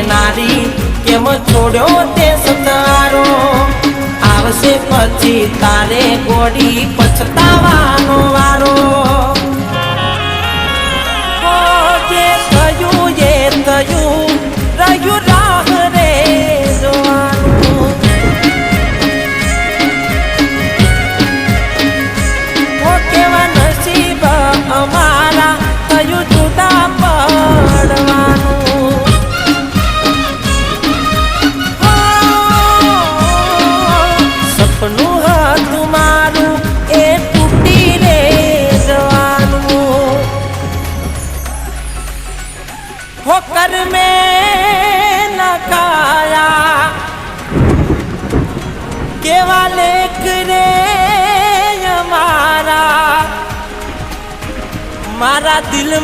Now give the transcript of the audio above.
નારી કેમ છોડ્યો તે સતારો આવશે પછી તારે ગોડી પછતાવાનો વારો જે થયું એ થયું રહ્યું રાહ રે જોવાનું કેવા નસીબ અમારા થયું જુદા પડવાનું સપનું હતું મારું એ તૂટી રે જવાનું હોકર મેં નખાયા કેવા લેખ રે અમારા મારા દિલમાં